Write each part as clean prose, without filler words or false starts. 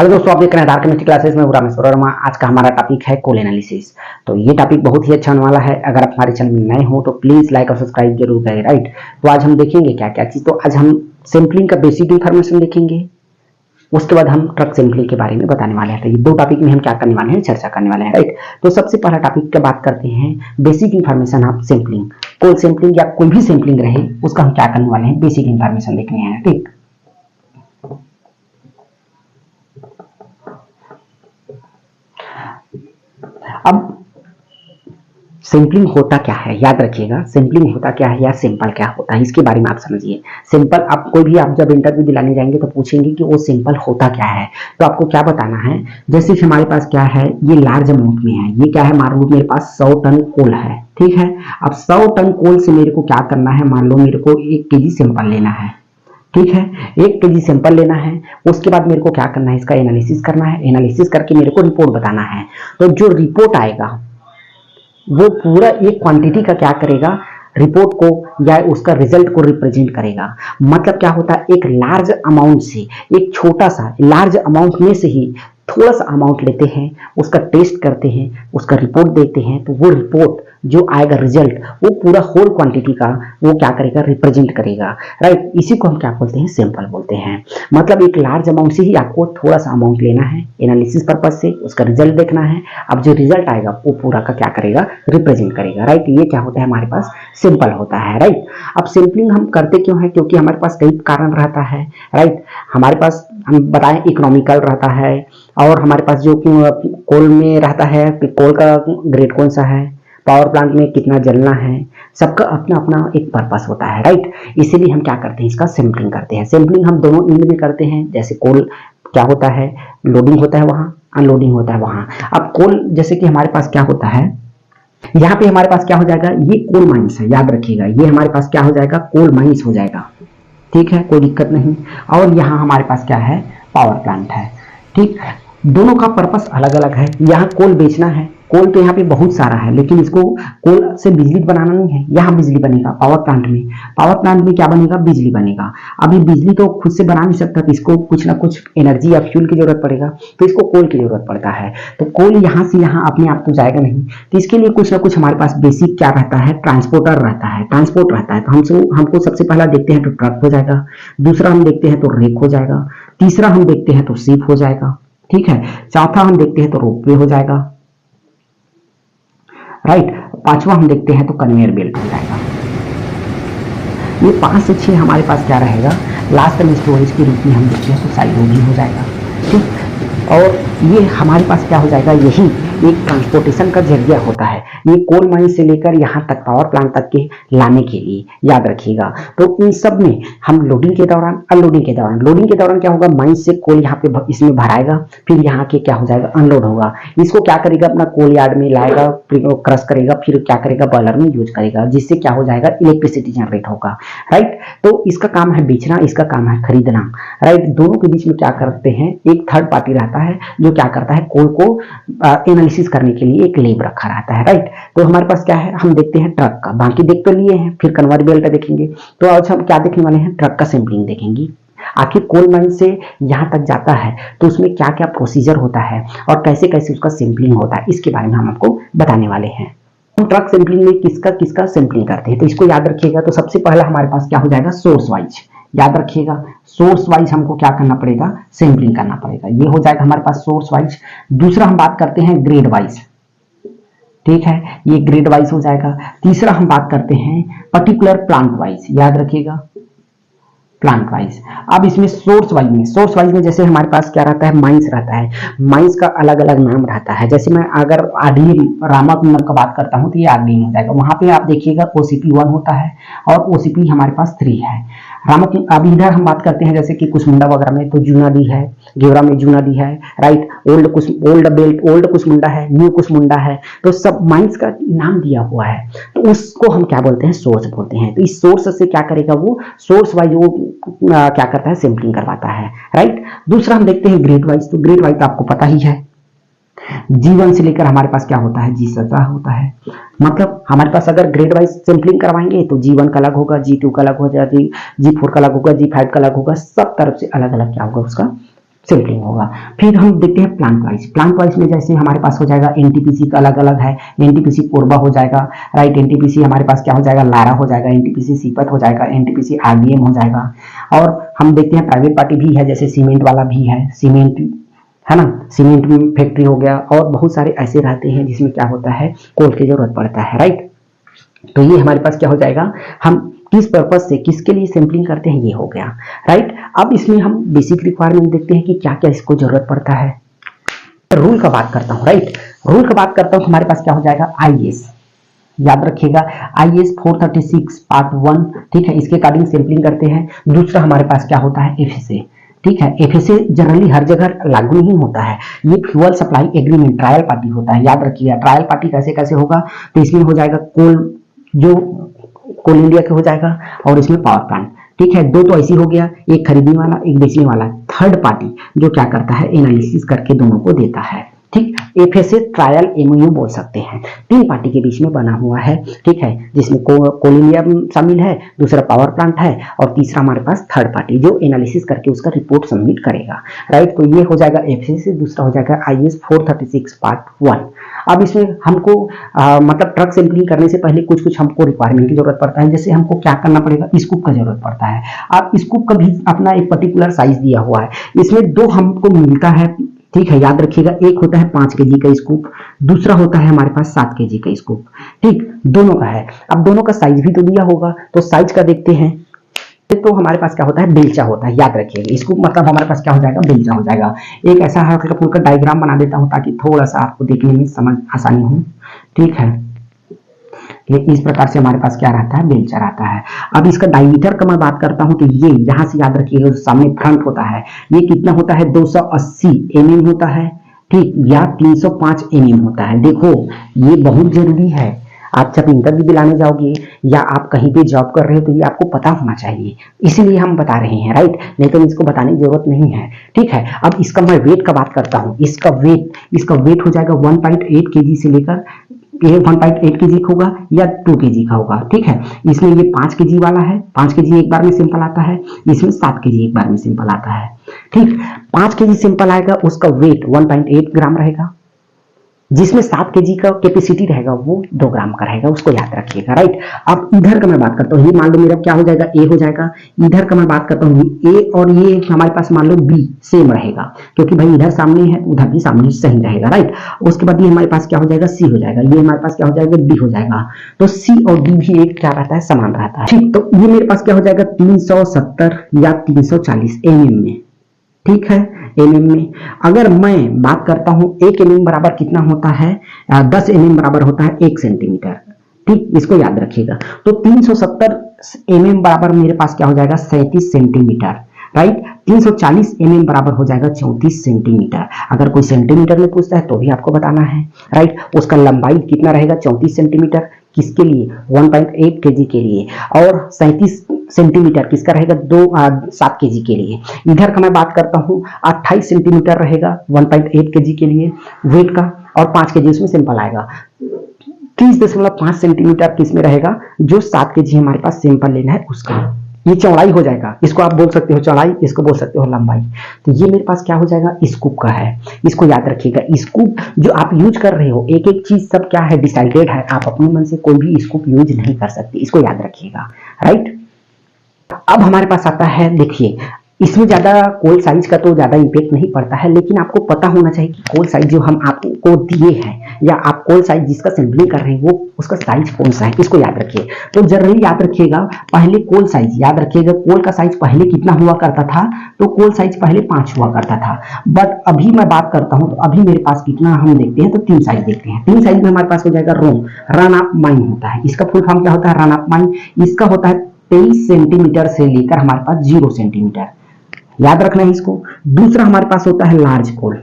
Hello दोस्तों, आप देख रहे हैं डार्क केमिस्ट्री क्लासेस में रामेश्वर वर्मा। आज का हमारा टॉपिक है कोल एनालिसिस। तो ये टॉपिक बहुत ही अच्छा होने वाला है। अगर आप हमारे चैनल में नए हो तो प्लीज लाइक और सब्सक्राइब जरूर करें। राइट, तो आज हम देखेंगे क्या क्या चीज। तो आज हम सैंपलिंग का बेसिक इन्फॉर्मेशन देखेंगे, उसके बाद हम ट्रक सैंपलिंग के बारे में बताने वाले हैं। तो ये दो टॉपिक में हम क्या करने वाले हैं, चर्चा करने वाले हैं। राइट, तो सबसे पहला टॉपिक की बात करते हैं basic information of sampling. Coal sampling या कोई भी सैंपलिंग रहे उसका हम क्या करने वाले हैं, बेसिक इन्फॉर्मेशन देखने हैं। ठीक, अब सैंपलिंग होता क्या है, याद रखिएगा। सैंपलिंग होता क्या है या सैंपल क्या होता है, इसके बारे में आप समझिए। सैंपल आप कोई भी आप जब इंटरव्यू दिलाने जाएंगे तो पूछेंगे कि वो सैंपल होता क्या है, तो आपको क्या बताना है। जैसे कि हमारे पास क्या है, ये लार्ज अमाउंट में है। ये क्या है, मान लो मेरे पास 100 टन कोल है। ठीक है, अब 100 टन कोल से मेरे को क्या करना है, मान लो मेरे को 1 केजी सैंपल लेना है। ठीक है, 1 केजी सैंपल लेना है। उसके बाद मेरे को क्या करना है, इसका एनालिसिस करना है। एनालिसिस करके मेरे को रिपोर्ट बताना है। तो जो रिपोर्ट आएगा वो पूरा एक क्वांटिटी का क्या करेगा, रिपोर्ट को या उसका रिजल्ट को रिप्रेजेंट करेगा। मतलब क्या होता है, एक लार्ज अमाउंट से एक छोटा सा लार्ज अमाउंट में से ही थोड़ा सा अमाउंट लेते हैं, उसका टेस्ट करते हैं, उसका रिपोर्ट देते हैं। तो वो रिपोर्ट जो आएगा रिजल्ट, वो पूरा होल क्वांटिटी का वो क्या करेगा, रिप्रेजेंट करेगा। राइट, इसी को हम क्या बोलते हैं, सैंपल बोलते हैं। मतलब एक लार्ज अमाउंट से ही आपको थोड़ा सा अमाउंट लेना है, एनालिसिस पर्पज से उसका रिजल्ट देखना है। अब जो रिजल्ट आएगा वो पूरा का क्या करेगा, रिप्रेजेंट करेगा। राइट, ये क्या होता है, हमारे पास सैंपल होता है। राइट, अब सैंपलिंग हम करते क्यों है, क्योंकि हमारे पास कई कारण रहता है। राइट, हमारे पास हम बताएं इकोनॉमिकल रहता है, और हमारे पास जो कोल में रहता है, कोल का ग्रेड कौन सा है, पावर प्लांट में कितना जलना है, सबका अपना अपना एक पर्पस होता है। राइट, इसीलिए हम क्या करते हैं, इसका सैंपलिंग करते हैं। सैंपलिंग हम दोनों एंड में करते हैं। जैसे कोल क्या होता है, लोडिंग होता है वहां, अनलोडिंग होता है वहां। अब कोल जैसे कि हमारे पास क्या होता है, यहाँ पे हमारे पास क्या हो जाएगा, ये कोल माइंस है, याद रखिएगा। ये हमारे पास क्या हो जाएगा, कोल माइंस हो जाएगा। ठीक है, कोई दिक्कत नहीं। और यहाँ हमारे पास क्या है, पावर प्लांट है। ठीक, दोनों का पर्पस अलग अलग है। यहाँ कोल बेचना है, कोल तो यहाँ पे बहुत सारा है, लेकिन इसको कोल से बिजली बनाना नहीं है। यहाँ बिजली बनेगा पावर प्लांट में। पावर प्लांट में क्या बनेगा, बिजली बनेगा। अभी बिजली तो खुद से बना नहीं सकता, तो इसको कुछ ना कुछ एनर्जी या फ्यूल की जरूरत पड़ेगा, तो इसको कोल की जरूरत पड़ता है। तो कोल यहाँ से यहाँ अपने आप तो जाएगा नहीं, तो इसके लिए कुछ ना कुछ हमारे पास बेसिक क्या रहता है, ट्रांसपोर्टर रहता है, ट्रांसपोर्ट रहता है। तो हमको सबसे पहला देखते हैं तो ट्रक हो जाएगा, दूसरा हम देखते हैं तो रेक हो जाएगा, तीसरा हम देखते हैं तो शिप हो जाएगा। ठीक है, चौथा हम देखते हैं तो रोपवे हो जाएगा। राइट, पांचवा हम देखते हैं तो कन्वेयर बेल्ट हो जाएगा। ये 5 से 6 हमारे पास क्या रहेगा, लास्ट में स्टोरेज के रूप में हम देखते हैं तो साइलो भी हो जाएगा। ठीक, और ये हमारे पास क्या हो जाएगा, यही एक ट्रांसपोर्टेशन का जरिया होता है। ये कोल माइन से लेकर यहाँ तक पावर प्लांट तक के लाने के लिए, याद रखिएगा। तो इन सब में हम लोडिंग के दौरान, अनलोडिंग के दौरान, लोडिंग के दौरान क्या होगा, माइन से कोल यहाँ पे इसमें भराएगा, फिर यहाँ के क्या हो जाएगा, अनलोड होगा। इसको क्या करेगा, अपना कोल यार्ड में लाएगा, क्रश करेगा, फिर क्या करेगा, बॉयलर में यूज करेगा, जिससे क्या हो जाएगा, इलेक्ट्रिसिटी जनरेट होगा। राइट, तो इसका काम है बेचना, इसका काम है खरीदना। राइट, दोनों के बीच में क्या करते हैं, एक थर्ड पार्टी रहता है जो क्या करता है, कोल को एनालिसिस करने के लिए एक लेब रखा रहता है। राइट, तो हमारे पास क्या है, हम देखते हैं ट्रक का, बाकी देख तो लिए हैं, फिर कन्वेयर बेल्ट देखेंगे। तो आज हम क्या देखने वाले हैं, ट्रक का सैंपलिंग देखेंगे। आखिर कोल माइन से यहाँ तक जाता है तो उसमें क्या क्या प्रोसीजर होता है और कैसे कैसे उसका सैंपलिंग होता है, इसके बारे में हम आपको बताने वाले हैं। हम ट्रक सैंपलिंग में किसका किसका सैंपलिंग करते हैं, तो इसको याद रखिएगा। तो सबसे पहला हमारे पास क्या हो जाएगा, सोर्स वाइज, याद रखिएगा। सोर्स वाइज हमको क्या करना पड़ेगा, सैंपलिंग करना पड़ेगा। ये हो जाएगा हमारे पास सोर्स वाइज। दूसरा हम बात करते हैं ग्रेड वाइज। ठीक है, ये ग्रेड वाइज हो जाएगा। तीसरा हम बात करते हैं पर्टिकुलर प्लांट वाइज, याद रखिएगा, प्लांट वाइज। अब इसमें सोर्स वाइज में जैसे हमारे पास क्या रहता है, माइंस रहता है। माइंस का अलग अलग नाम रहता है। जैसे मैं अगर आरडी रामाकुंड का बात करता हूं तो ये आरडी हो जाएगा। वहां पे आप देखिएगा ओसीपी 1 होता है और ओसीपी हमारे पास 3 है। रामाकुंड, अब इधर हम बात करते हैं जैसे कि कुसमुंडा वगैरह में तो जूना दी है, गेवरा में जूना दी है। Right, old belt, old Kusmunda है, न्यू कुसमुंडा है। तो सब माइंस का नाम दिया हुआ है, तो उसको हम क्या बोलते हैं, सोर्स बोलते हैं। तो इस सोर्स से क्या करेगा, वो सोर्स वाइज वो क्या करता है, सैंपलिंग करवाता है। राइट, दूसरा हम देखते हैं ग्रेड वाइज। तो ग्रेड वाइज आपको पता ही है, G1 से लेकर हमारे पास क्या होता है, G7 होता है। मतलब हमारे पास अगर ग्रेड वाइज सैंपलिंग करवाएंगे तो G1 का अलग होगा, G2 का अलग हो जाएगी, G4 का अलग होगा, G5 का अलग होगा। सब तरफ से अलग अलग क्या होगा उसका सैंपलिंग होगा। फिर हम देखते हैं प्लांट वाइज। प्लांट वाइज में जैसे हमारे पास हो जाएगा एनटीपीसी का अलग अलग है, एनटीपीसी कोरबा हो जाएगा, राइट, एनटीपीसी हमारे पास क्या हो जाएगा, लारा हो जाएगा, एनटीपीसी सीपत हो जाएगा, एनटीपीसी आरडीएम हो जाएगा। और हम देखते हैं प्राइवेट पार्टी भी है, जैसे सीमेंट वाला भी है, सीमेंट है ना, सीमेंट फैक्ट्री हो गया, और बहुत सारे ऐसे रहते हैं जिसमें क्या होता है, कोल की जरूरत पड़ता है, राइट। तो ये हमारे पास क्या हो जाएगा, हम किस पर्पज से किसके लिए सैंपलिंग करते हैं, ये हो गया, राइट। अब इसमें हम बेसिक रिक्वायरमेंट देखते हैं कि क्या क्या इसको जरूरत पड़ता है। रूल का बात करता हूँ, राइट, रूल का बात करता हूँ, हमारे पास क्या हो जाएगा, आईएस, याद रखिएगा आईएस 436 पार्ट 1, ठीक है, इसके अकॉर्डिंग सैंपलिंग करते हैं। दूसरा हमारे पास क्या होता है, एफएसए, ठीक है, एफएसए जनरली हर जगह लागू नहीं होता है, ये fuel supply agreement trial party होता है, याद रखिएगा। ट्रायल पार्टी कैसे कैसे होगा, तो इसमें हो जाएगा कोल, जो कोल इंडिया के हो जाएगा, और इसमें पावर प्लांट, ठीक है। दो तो ऐसी हो गया, एक खरीदने वाला एक बेचने वाला, थर्ड पार्टी जो क्या करता है, एनालिसिस करके दोनों को देता है, ठीक। एफएसए ट्रायल एमओयू बोल सकते हैं, तीन पार्टी के बीच में बना हुआ है, ठीक है, जिसमें कोल इंडिया शामिल है, दूसरा पावर प्लांट है, और तीसरा हमारे पास थर्ड पार्टी जो एनालिसिस करके उसका रिपोर्ट सबमिट करेगा, राइट। तो ये हो जाएगा एफएसए, दूसरा हो जाएगा आईएस 436 पार्ट 1। अब इसमें हमको मतलब ट्रक सैंपलिंग करने से पहले कुछ कुछ हमको रिक्वायरमेंट की जरूरत पड़ता है, जैसे हमको क्या करना पड़ेगा, स्कूप का जरूरत पड़ता है। अब स्कूप का भी अपना एक पर्टिकुलर साइज दिया हुआ है, इसमें दो हमको मिलता है, ठीक है, याद रखिएगा। एक होता है 5 केजी का स्कूप, दूसरा होता है हमारे पास 7 केजी का स्कूप, ठीक, दोनों का है। अब दोनों का साइज भी तो दिया होगा, तो साइज का देखते हैं। तो हमारे पास क्या होता है, बेलचा होता है, याद रखिएगा। स्कूप मतलब हमारे पास क्या हो जाएगा, बेलचा हो जाएगा। एक ऐसा हल्का फुल्का डायग्राम बना देता हूं ताकि थोड़ा सा आपको देखने में समझ आसानी हो, ठीक है। ये इस प्रकार से हमारे पास क्या रहता है, बेलचा रहता है। अब इसका डायमीटर का मैं बात करता हूं, तो ये यहां से याद रखिएगा, जो सामने फ्रंट होता है ये कितना होता है, 280 mm होता है, ठीक, या 305 mm होता है। देखो ये बहुत जरूरी है, आप जब इंटरव्यू दिलाने जाओगे या आप कहीं पे जॉब कर रहे हो तो ये आपको पता होना चाहिए, इसीलिए हम बता रहे हैं, राइट, नहीं तो इसको बताने की जरूरत नहीं है, ठीक है। अब इसका मैं वेट का बात करता हूं, इसका वेट हो जाएगा 1.8 kg से लेकर, ये 1.8 kg का होगा या 2 kg का होगा, ठीक है। इसमें ये 5 kg वाला है, 5 kg एक बार में सिंपल आता है, इसमें 7 kg एक बार में सिंपल आता है, ठीक। 5 kg सिंपल आएगा, उसका वेट 1.8 ग्राम रहेगा, जिसमें 7 kg का कैपेसिटी रहेगा वो 2 ग्राम का रहेगा, उसको याद रखिएगा, राइट। अब इधर का मैं बात करता हूँ, ये मान लो मेरा क्या हो जाएगा, ए हो जाएगा। इधर का मैं बात करता हूँ, ए और ये हमारे पास मान लो बी सेम रहेगा, क्योंकि भाई इधर सामने है उधर भी सामने सही रहेगा, राइट। उसके बाद ये हमारे पास क्या हो जाएगा, सी हो जाएगा, ये हमारे पास क्या हो जाएगा, डी हो जाएगा। तो सी और डी भी एक क्या रहता है, समान रहता है, ठीक। तो ये मेरे पास क्या हो जाएगा, 370 या 340 mm में, ठीक है, एमएम में। अगर मैं बात करता हूं 1 mm बराबर कितना होता है, 10 mm बराबर होता है 1 सेंटीमीटर, ठीक, इसको याद रखिएगा। तो 370 mm बराबर मेरे पास क्या हो जाएगा, 37 सेंटीमीटर, राइट। 340 mm बराबर हो जाएगा 34 सेंटीमीटर। अगर कोई सेंटीमीटर में पूछता है तो भी आपको बताना है, राइट। उसका लंबाई कितना रहेगा, 34 सेंटीमीटर, किसके लिए, 1.8 kg के लिए, और 37 सेंटीमीटर किसका रहेगा, 7 kg के लिए। इधर का मैं बात करता हूं 28 सेंटीमीटर रहेगा 1.8 kg के लिए वेट का, और 5 kg उसमें सिंपल आएगा। 30.5 सेंटीमीटर किसमें रहेगा, जो 7 kg हमारे पास सिंपल लेना है उसका, ये चौड़ाई हो जाएगा, इसको आप बोल सकते हो चौड़ाई, इसको बोल सकते हो लंबाई। तो ये मेरे पास क्या हो जाएगा, स्कूप का है, इसको याद रखिएगा। स्कूप जो आप यूज कर रहे हो, एक एक चीज सब क्या है, डिसाइडेड है, आप अपने मन से कोई भी स्कूप यूज नहीं कर सकते, इसको याद रखिएगा, राइट। अब हमारे पास आता है, देखिए इसमें ज्यादा कोल साइज का तो ज्यादा इम्पैक्ट नहीं पड़ता है, लेकिन आपको पता होना चाहिए कि कोल साइज जो हम आपको दिए हैं या आप कोल साइज जिसका सैंपलिंग कर रहे हैं वो उसका साइज कौन सा है, इसको याद रखिए। तो जनरली याद रखिएगा, पहले कोल साइज याद रखिएगा, कोल का साइज पहले कितना हुआ करता था, तो कोल साइज पहले 5 हुआ करता था, बट अभी मैं बात करता हूं तो अभी मेरे पास कितना हम देखते हैं, तो 3 साइज देखते हैं। 3 साइज में हमारे पास हो जाएगा रन ऑफ माइन होता है, इसका फुल फॉर्म क्या होता है, रन ऑफ माइन। इसका होता है 23 सेंटीमीटर से लेकर हमारे पास 0 सेंटीमीटर, याद रखना है इसको। दूसरा हमारे पास होता है लार्ज कोल,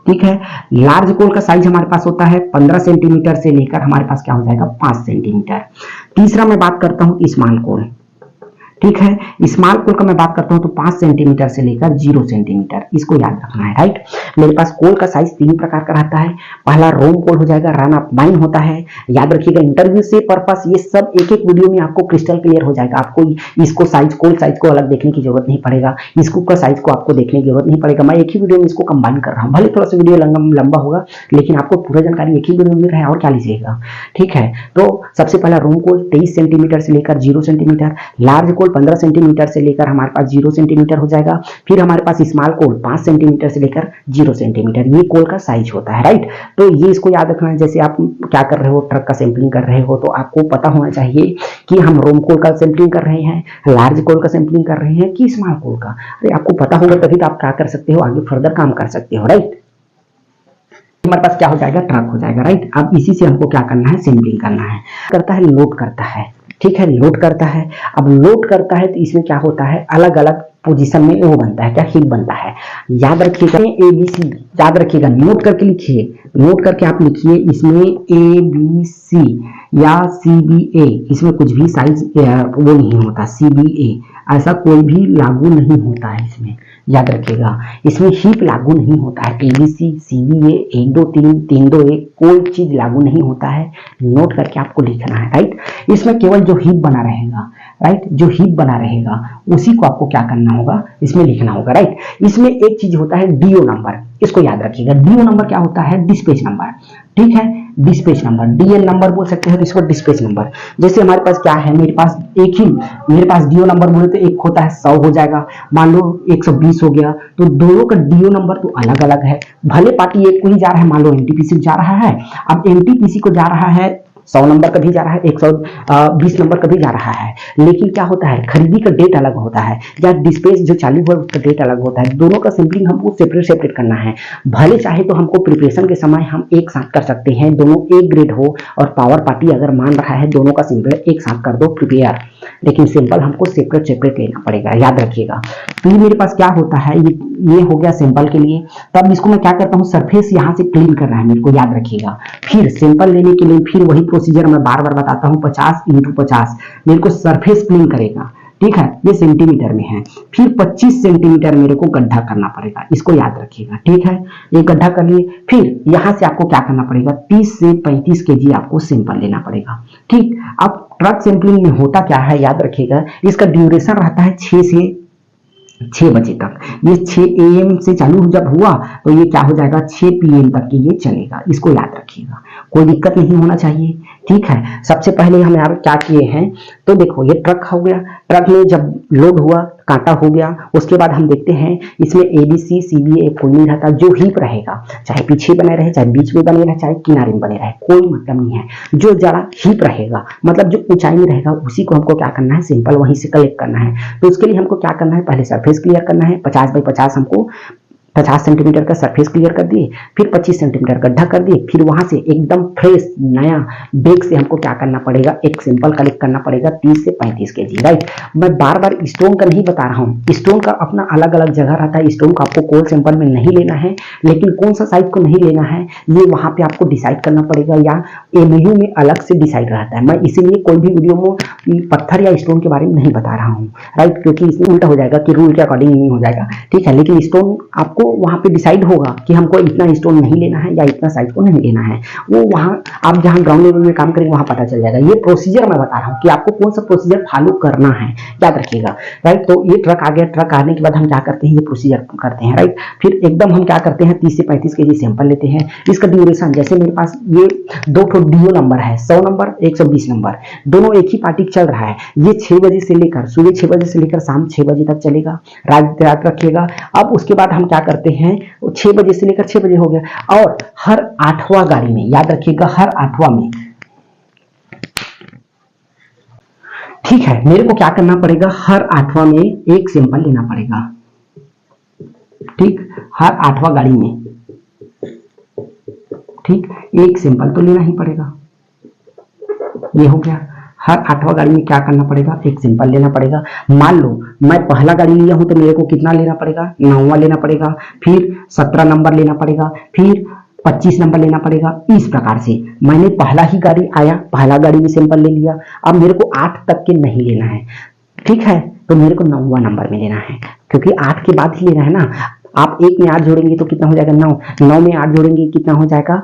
ठीक है। लार्ज कोल का साइज हमारे पास होता है 15 सेंटीमीटर से लेकर हमारे पास क्या हो जाएगा, 5 सेंटीमीटर। तीसरा मैं बात करता हूं स्मॉल कोल, ठीक है। स्मॉल कोल का मैं बात करता हूं तो 5 सेंटीमीटर से लेकर 0 सेंटीमीटर, इसको याद रखना है, राइट। मेरे पास कोल का साइज 3 प्रकार का रहता है। पहला रोम कोल हो जाएगा, रन ऑफ माइन होता है, याद रखिएगा इंटरव्यू से पर्पस ये सब एक एक वीडियो में आपको क्रिस्टल क्लियर हो जाएगा। आपको इसको साइज, कोल साइज को अलग देखने की जरूरत नहीं पड़ेगा, इसको का साइज को आपको देखने की जरूरत नहीं पड़ेगा। मैं एक ही वीडियो में इसको कंबाइन कर रहा हूं, भले थोड़ा सा वीडियो लंबा होगा लेकिन आपको पूरा जानकारी एक ही वीडियो में मिल रहा है, और क्या लीजिएगा, ठीक है। तो सबसे पहला रोम कोल 23 सेंटीमीटर से लेकर 0 सेंटीमीटर, लार्ज कोल 15 सेंटीमीटर से लेकर हमारे पास 0 सेंटीमीटर हो जाएगा। फिर हमारे पास स्मॉल कोल 5 सेंटीमीटर से लेकर 0 सेंटीमीटर, ये कोल का साइज होता है, राइट। तो ये इसको याद रखना है। जैसे आप क्या कर रहे हो, ट्रक का सैंपलिंग कर रहे हो, तो आपको पता होना चाहिए कि हम रोम कोल का सैंपलिंग कर रहे हैं, लार्ज कोल का सैंपलिंग कर रहे हैं कि स्मॉल कोल का। अरे आपको पता होगा तभी तो आप क्या कर सकते हो, आगे फर्दर काम कर सकते हो, राइट। हमारे पास क्या हो जाएगा, ट्रक हो जाएगा, राइट। अब इसी से हमको क्या करना है, सैंपलिंग करना है। करता है, लोड करता है, ठीक है, लोड करता है। अब लोड करता है तो इसमें क्या होता है, अलग अलग पोजीशन में वो बनता है, क्या हीप बनता है। याद रखिएगा ABC, याद रखिएगा, नोट करके लिखिए, नोट करके आप लिखिए इसमें ABC या CBA, इसमें कुछ भी साइज वो नहीं होता, CBA ऐसा कोई भी लागू नहीं होता है इसमें, याद रखिएगा। इसमें हीप लागू नहीं होता है, ABC, CBA, 1 2 3 3 2 1 कोई चीज लागू नहीं होता है। नोट करके आपको लिखना है, राइट। इसमें केवल जो हीप बना रहेगा, राइट, जो हीप बना रहेगा उसी को आपको क्या करना होगा, इसमें लिखना होगा, राइट। इसमें एक चीज होता है DO नंबर, इसको याद रखिएगा। DO नंबर क्या होता है, डिस्पैच नंबर, ठीक है, डिस्पैच नंबर, DN नंबर बोल सकते हैं इसको, डिस्पैच नंबर। जैसे हमारे पास क्या है, मेरे पास एक ही, मेरे पास DO नंबर बोले तो एक होता है 100 हो जाएगा, मान लो 120 हो गया, तो दोनों का DO नंबर तो अलग अलग है। भले पार्टी एक को ही जा रहा है, मान लो NTPC को जा रहा है, अब NTPC को जा रहा है 100 नंबर कभी जा रहा है, 120 नंबर कभी जा रहा है, लेकिन क्या होता है, खरीदी का डेट अलग होता है या डिस्पैच जो चालू हुआ उसका डेट अलग होता है। दोनों का सैंपलिंग हमको सेपरेट सेपरेट करना है। भले चाहे तो हमको प्रिपरेशन के समय हम एक साथ कर सकते हैं, दोनों एक ग्रेड हो, और पावर पार्टी अगर मान रहा है दोनों का सैंपल एक साथ कर दो प्रिपेयर, लेकिन सैंपल हमको सेपरेट सेपरेट लेना पड़ेगा, याद रखिएगा। फिर मेरे पास क्या होता है, ये हो गया सैंपल के लिए। तब इसको मैं क्या करता हूँ, सरफेस यहाँ से क्लीन करना है मेरे को, याद रखिएगा। फिर सैंपल लेने के लिए फिर वही प्रोसीजर मैं बार बार बताता हूँ, 50 × 50 मेरे को सरफेस क्लीन करेगा, ठीक है, ये सेंटीमीटर में है। फिर 25 सेंटीमीटर मेरे को गड्ढा करना पड़ेगा, इसको याद रखिएगा, ठीक है। ये गड्ढा कर लिए, फिर यहाँ से आपको क्या करना पड़ेगा, 30 से 35 kg आपको सैंपल लेना पड़ेगा, ठीक। अब ट्रक सैंपलिंग में होता क्या है, याद रखिएगा, इसका ड्यूरेशन रहता है 6 से 6 बजे तक। ये 6 AM से चालू जब हुआ तो ये क्या हो जाएगा, 6 PM तक की ये चलेगा, इसको याद रखिएगा, कोई दिक्कत नहीं होना चाहिए, ठीक है। सबसे पहले हम यहाँ क्या किए हैं, तो देखो ये ट्रक हो गया, ट्रक में जब लोड हुआ, कांटा हो गया, उसके बाद हम देखते हैं इसमें ABC, CBA कोई नहीं रहता, जो हीप रहेगा, चाहे पीछे बने रहे, चाहे बीच में बने रहे, चाहे किनारे में बने रहे, कोई मतलब नहीं है। जो जरा हीप रहेगा, मतलब जो ऊंचाई में रहेगा, उसी को हमको क्या करना है, सैंपल वहीं से कलेक्ट करना है। तो उसके लिए हमको क्या करना है, पहले सरफेस क्लियर करना है, 50 बाई 50 हमको 50 सेंटीमीटर का सरफेस क्लियर कर दिए, फिर 25 सेंटीमीटर गड्ढा कर दिए, फिर वहां से एकदम फ्रेश नया बैग से हमको क्या करना पड़ेगा, एक सैंपल कलेक्ट करना पड़ेगा 30 से 35 kg, राइट। मैं बार बार स्टोन का नहीं बता रहा हूँ, स्टोन का अपना अलग अलग जगह रहता है, स्टोन का आपको कोल सैंपल में नहीं लेना है, लेकिन कौन सा साइज को नहीं लेना है ये वहां पे आपको डिसाइड करना पड़ेगा, या MU में अलग से डिसाइड रहता है। मैं इसीलिए कोई भी वीडियो में पत्थर या स्टोन के बारे में नहीं बता रहा हूँ, राइट, क्योंकि इसमें उल्टा हो जाएगा कि रूल के अकॉर्डिंग नहीं हो जाएगा, ठीक है। लेकिन स्टोन आपको वहां पे डिसाइड होगा कि हमको इतना स्टोन नहीं लेना है या इतना साइज को नहीं लेना है, वो वहां आप जहां ग्राउंड लेवल में काम करेंगे वहां पता चल जाएगा। ये प्रोसीजर मैं बता रहा हूँ कि आपको कौन सा प्रोसीजर फॉलो करना है, याद रखिएगा, राइट। तो ये ट्रक आ गया, ट्रक आने के बाद हम क्या करते हैं, ये प्रोसीजर करते हैं, राइट। फिर एकदम हम क्या करते हैं, 30 से 35 kg सैंपल लेते हैं। इसका ड्यूरेशन, जैसे मेरे पास ये 2 DO नंबर है, 100 नंबर 120 नंबर, दोनों एक ही पार्टी चल रहा है। ये 6 बजे से लेकर सुबह 6 बजे से लेकर शाम 6 बजे तक चलेगा, रात रखिएगा। अब उसके बाद हम क्या करते हैं, 6 बजे से लेकर 6 बजे हो गया, और हर 8वां गाड़ी में, याद रखिएगा, हर 8वां में, ठीक है, मेरे को क्या करना पड़ेगा, हर 8वां में एक सैंपल लेना पड़ेगा, ठीक, हर 8वां गाड़ी में, ठीक, एक सैंपल तो लेना ही पड़ेगा। ये हो गया, हर 8वां गाड़ी में क्या करना पड़ेगा, एक सैंपल लेना पड़ेगा। मान लो मैं पहला गाड़ी लिया हूं तो मेरे को कितना लेना पड़ेगा, 9वां लेना पड़ेगा, फिर 17 नंबर लेना पड़ेगा, फिर 25 नंबर लेना पड़ेगा। इस प्रकार से मैंने पहला ही गाड़ी आया, पहला गाड़ी में सैंपल ले लिया, अब मेरे को 8 तक के नहीं लेना है, ठीक है, तो मेरे को 9वां नंबर में लेना है, क्योंकि 8 के बाद ही लेना है ना। आप 1 में 8 जोड़ेंगे तो कितना हो जाएगा 9, 9 में 8 जोड़ेंगे कितना हो जाएगा,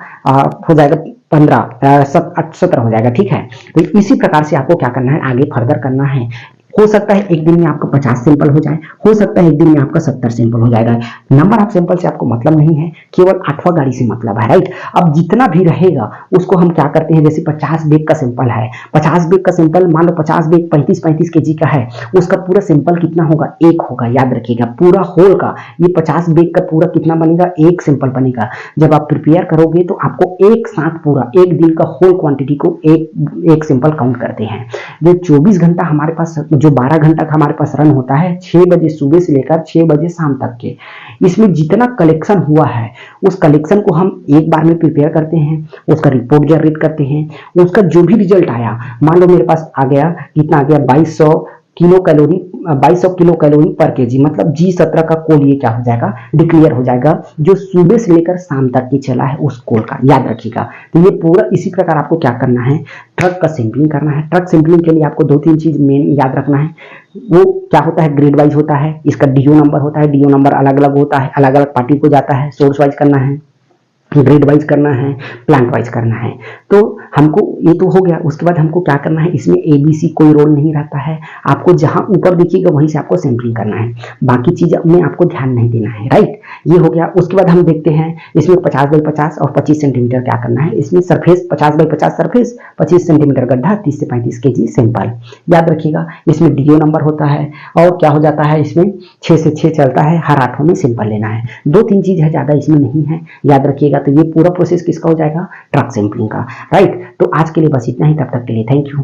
हो जाएगा 15, 17 हो जाएगा। ठीक है, तो इसी प्रकार से आपको क्या करना है, आगे फर्दर करना है। हो सकता है एक दिन में आपका 50 सिंपल हो जाए, हो सकता है एक दिन में आपका 70 सिंपल हो जाएगा। नंबर ऑफ सिंपल से आपको मतलब नहीं है, केवल 8वां गाड़ी से मतलब है, राइट। अब जितना भी रहेगा उसको हम क्या करते हैं, जैसे 50 बेग का सिंपल है, 50 बेग का सिंपल मान लो 50 बेग 35 केजी का है, उसका पूरा सिंपल कितना होगा, 1 होगा। याद रखिएगा, पूरा होल का ये 50 बेग का पूरा कितना बनेगा, 1 सिंपल बनेगा। जब आप प्रिपेयर करोगे तो आपको एक साथ पूरा एक दिन का होल क्वांटिटी को एक सिंपल काउंट करते हैं। जो 24 घंटा हमारे पास, जो 12 घंटा का हमारे पास रन होता है, 6 बजे सुबह से लेकर 6 बजे शाम तक के, इसमें जितना कलेक्शन हुआ है उस कलेक्शन को हम एक बार में प्रिपेयर करते हैं, उसका रिपोर्ट जनरेट करते हैं। उसका जो भी रिजल्ट आया, मान लो मेरे पास आ गया, कितना आ गया, 2200 किलो कैलोरी, 2200 किलो कैलोरी पर केजी, मतलब G17 का कोल ये क्या हो जाएगा, डिक्लेयर हो जाएगा, जो सुबह से लेकर शाम तक की चला है उस कोल का। याद रखिएगा, तो ये पूरा इसी प्रकार आपको क्या करना है, ट्रक का सैंपलिंग करना है। ट्रक सैंपलिंग के लिए आपको 2-3 चीज मेन याद रखना है। वो क्या होता है, ग्रेड वाइज होता है, इसका डीओ नंबर होता है, डीओ नंबर अलग अलग होता है, अलग अलग पार्टी को जाता है, सोर्स वाइज करना है, ग्रेड वाइज करना है, प्लांट वाइज करना है। तो हमको ये तो हो गया। उसके बाद हमको क्या करना है, इसमें ABC कोई रोल नहीं रहता है, आपको जहां ऊपर दिखेगा वहीं से आपको सैंपलिंग करना है, बाकी चीज में आपको ध्यान नहीं देना है, राइट। ये हो गया। उसके बाद हम देखते हैं इसमें 50 बाई 50 और 25 सेंटीमीटर क्या करना है, इसमें सरफेस 50 बाई 50 सरफेस, 25 सेंटीमीटर गड्ढा, 30 से 35 केजी सैंपल। याद रखिएगा, इसमें डीओ नंबर होता है और क्या हो जाता है, इसमें 6 से 6 चलता है, हर 8 में सैंपल लेना है। 2-3 चीज है, ज्यादा इसमें नहीं है, याद रखिएगा। तो ये पूरा प्रोसेस किसका हो जाएगा, ट्रक सैंपलिंग का, राइट। तो आज के लिए बस इतना ही, तब तक के लिए थैंक यू।